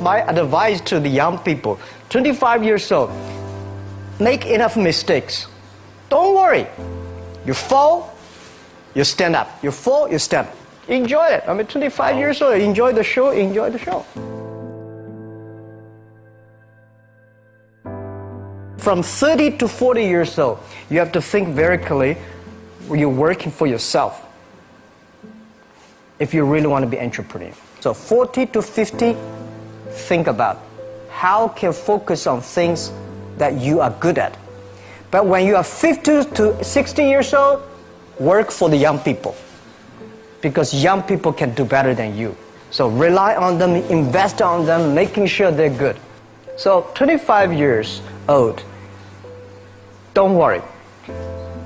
My advice to the young people, 25 years old, make enough mistakes. Don't worry. You fall, you stand up. You fall, you stand up. Enjoy it. 25 years old, enjoy the show, enjoy the show. From 30 to 40 years old, you have to think very clearly. You're working for yourself if you really want to be an entrepreneur. So 40 to 50, think about how can focus on things that you are good at. But when you are 50 to 60 years old, work for the young people, because young people can do better than you. So rely on them, invest on them, making sure they're good. So 25 years old, don't worry.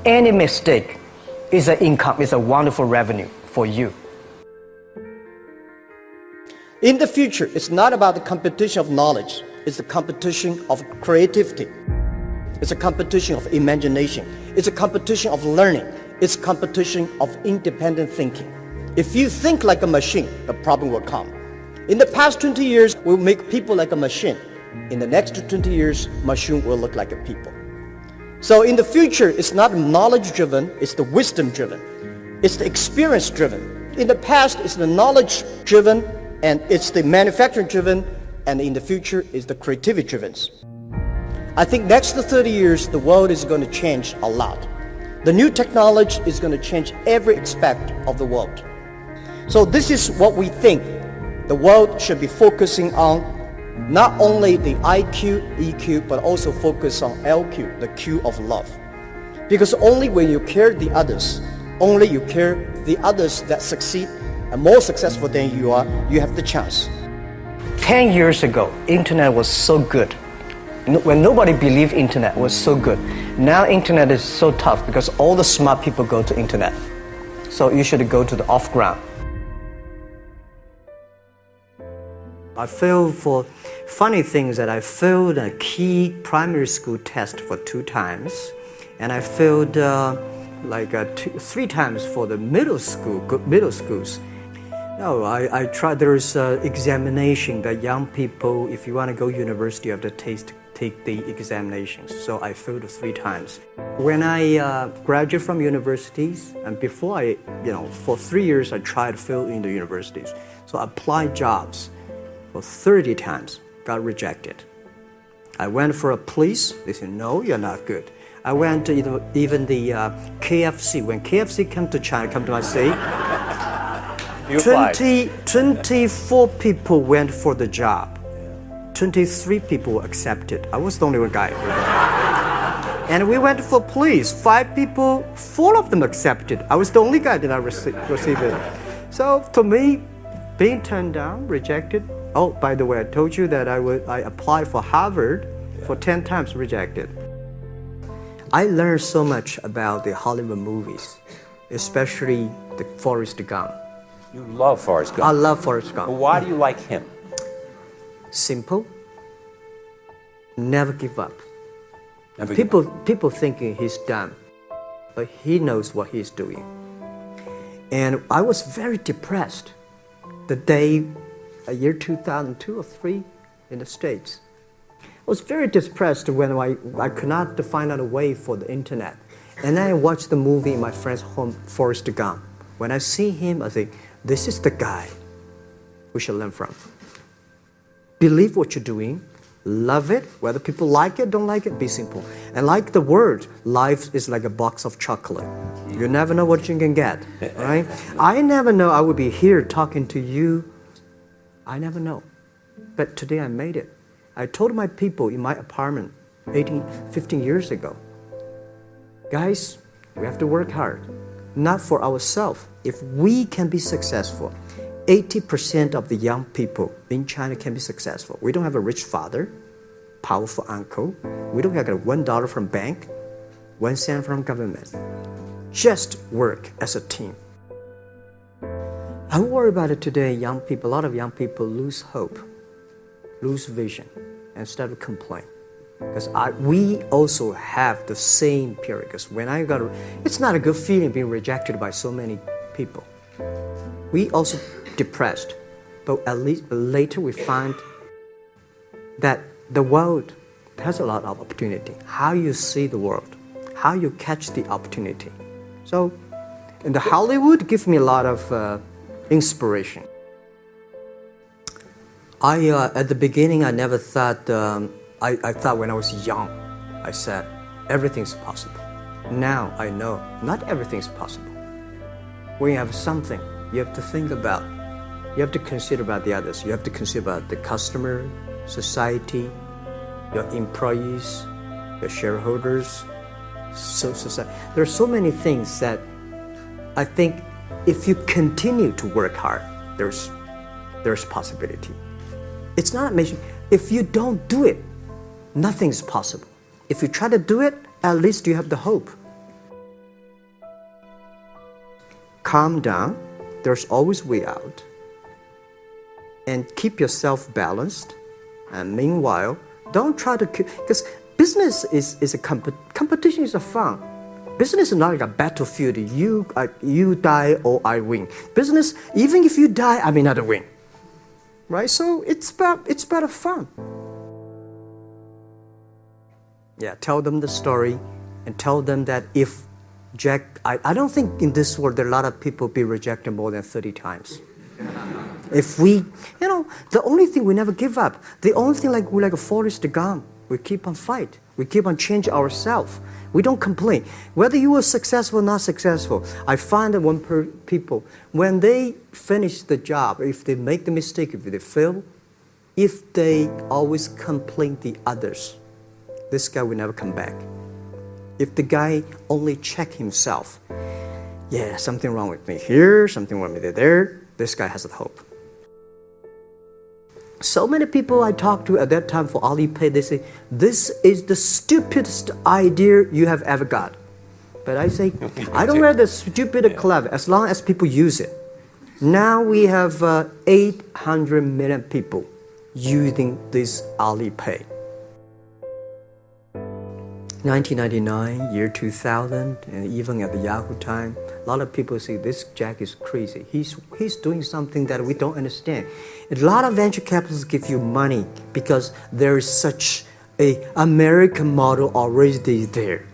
Any mistake is an income, is a wonderful revenue for you. In the future, it's not about the competition of knowledge. It's the competition of creativity. It's a competition of imagination. It's a competition of learning. It's a competition of independent thinking. If you think like a machine, the problem will come. In the past 20 years, we'll make people like a machine. In the next 20 years, machine will look like a people. So in the future, it's not knowledge-driven, it's the wisdom-driven. It's the experience-driven. In the past, it's the knowledge-driven, and it's the manufacturing-driven, and in the future, it's the creativity-driven. I think next to 30 years, the world is going to change a lot. The new technology is going to change every aspect of the world. So this is what we think the world should be focusing on, not only the IQ, EQ, but also focus on LQ, the Q of love. Because only when you care the others, only you care the others that succeed and more successful than you are, you have the chance. 10 years ago, internet was so good. When nobody believed internet was so good. Now internet is so tough because all the smart people go to internet. So you should go to the off-ground. I failed for funny things that I failed a key primary school test for 2 times. And I failed 3 times for the middle schools. No, I tried. There's an examination that young people, if you want to go university, you have to take the examinations. So I failed 3 times. When I graduated from universities, and before for 3 years I tried to fill in the universities. So I applied jobs for 30 times, got rejected. I went for a police, they said, no, you're not good. I went to even the KFC. When KFC came to China, come to my city, 24 people went for the job. 23 people were accepted. I was the only one guy. And we went for police. 5 people, 4 of them accepted. I was the only guy that I received it. So to me, being turned down, rejected. Oh, by the way, I told you that I applied for Harvard for 10 times, rejected. I learned so much about the Hollywood movies, especially the Forrest Gump. You love Forrest Gump. I love Forrest Gump. Well, why do you like him? Simple. Never give up. People thinking he's dumb, but he knows what he's doing. And I was very depressed the day, year 2002 or 3 in the States. I was very depressed when I could not find out a way for the internet. And then I watched the movie in my friend's home, Forrest Gump. When I see him, I think, this is the guy we should learn from. Believe what you're doing, love it, whether people like it, don't like it, be simple. And like the word, life is like a box of chocolate. You never know what you can get, right? I never know I would be here talking to you. I never know. But today I made it. I told my people in my apartment 15 years ago, guys, we have to work hard, not for ourselves. If we can be successful, 80% of the young people in China can be successful. We don't have a rich father, powerful uncle. We don't have $1 from bank, 1 cent from government. Just work as a team. I worry about it today. Young people, a lot of young people lose hope, lose vision, and start to complain. Because we also have the same period. Because when it's not a good feeling being rejected by so many people. We also depressed, but at least later we find that the world has a lot of opportunity. How you see the world, how you catch the opportunity. So, in the Hollywood gives me a lot of inspiration. At the beginning, I never thought, I thought when I was young, I said, everything's possible. Now I know not everything's possible. When you have something, you have to think about, you have to consider about the others. You have to consider about the customer, society, your employees, your shareholders, society. There are so many things that I think if you continue to work hard, there's possibility. It's not amazing. If you don't do it, nothing's possible. If you try to do it, at least you have the hope. Calm down. There's always way out. And keep yourself balanced. And meanwhile, don't try to, because business is a competition is a fun. Business is not like a battlefield. You die or I win. Business, even if you die, I may not win. Right? So it's about fun. Yeah, tell them the story and tell them that if Jack, I don't think in this world there are a lot of people be rejected more than 30 times. If we, the only thing we never give up, the only thing we're like a Forrest Gump, we keep on fight. We keep on changing ourselves. We don't complain. Whether you are successful or not successful, I find that people, when they finish the job, if they make the mistake, if they fail, if they always complain the others, this guy will never come back. If the guy only check himself, yeah, something wrong with me here, something wrong with me there, this guy has a hope. So many people I talked to at that time for Alipay, they say, this is the stupidest idea you have ever got. But I say, I don't care the stupid or clever, as long as people use it. Now we have 800 million people using this Alipay. 1999, year 2000, and even at the Yahoo time, a lot of people say this Jack is crazy. He's doing something that we don't understand. A lot of venture capitalists give you money because there is such a American model already there.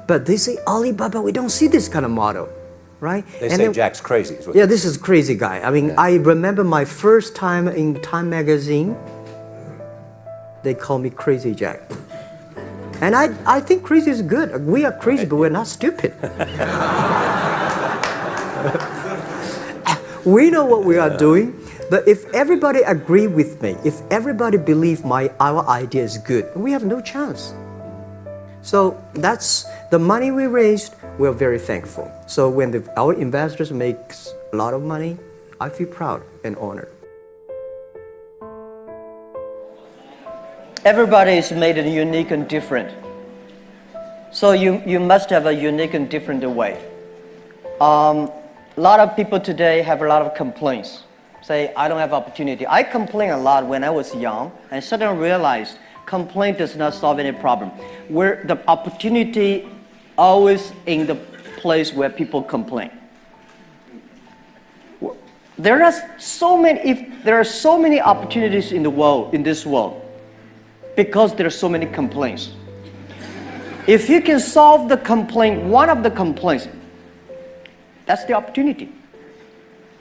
But they say Alibaba, we don't see this kind of model, right? They say Jack's crazy. Yeah, this is crazy guy. I mean, I remember my first time in Time magazine, they call me Crazy Jack. And I think crazy is good. We are crazy, but we're not stupid. We know what we are doing, but if everybody agree with me, if everybody believe our idea is good, we have no chance. So that's the money we raised, we're very thankful. So when our investors make a lot of money, I feel proud and honored. Everybody is made unique and different. So you must have a unique and different way. A lot of people today have a lot of complaints. Say, I don't have opportunity. I complained a lot when I was young and suddenly realized complaint does not solve any problem. Where the opportunity always in the place where people complain. There are so many opportunities in this world, because there are so many complaints. If you can solve the complaint, one of the complaints, that's the opportunity.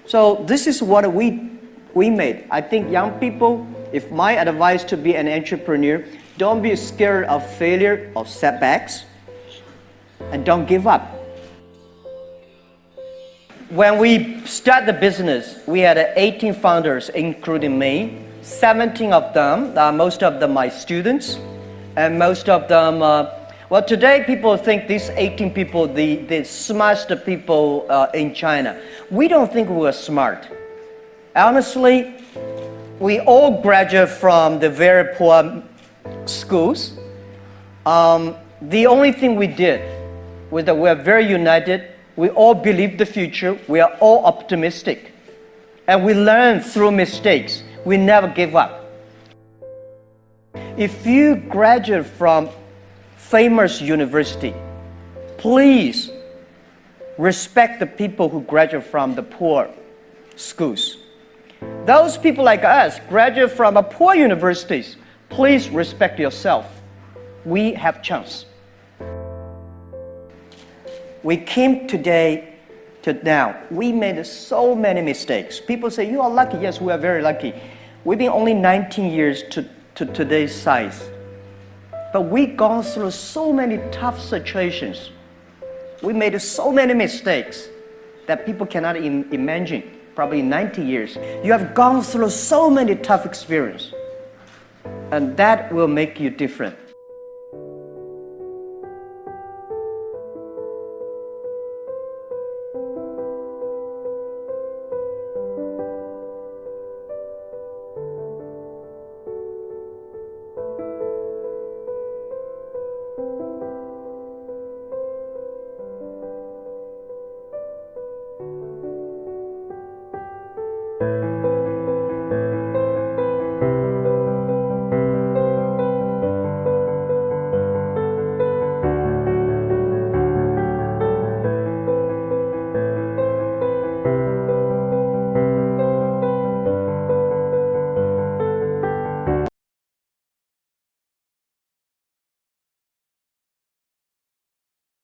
So this is what we made. I think young people, if my advice to be an entrepreneur, don't be scared of failure, of setbacks, and don't give up. When we start the business, we had 18 founders, including me. 17 of them, most of them my students, and most of them, well, today people think these 18 people, the smartest people in China. We don't think we're smart. Honestly, we all graduate from the very poor schools. The only thing we did was that we're very united. We all believe the future. We are all optimistic. And we learn through mistakes. We never give up. If you graduate from famous university, please respect the people who graduate from the poor schools. Those people like us graduate from poor universities. Please respect yourself. We have chance. We came today to now. We made so many mistakes. People say, you are lucky. Yes, we are very lucky. We've been only 19 years to today's size. But we've gone through so many tough situations. We made so many mistakes that people cannot imagine. Probably 90 years. You have gone through so many tough experiences. And that will make you different.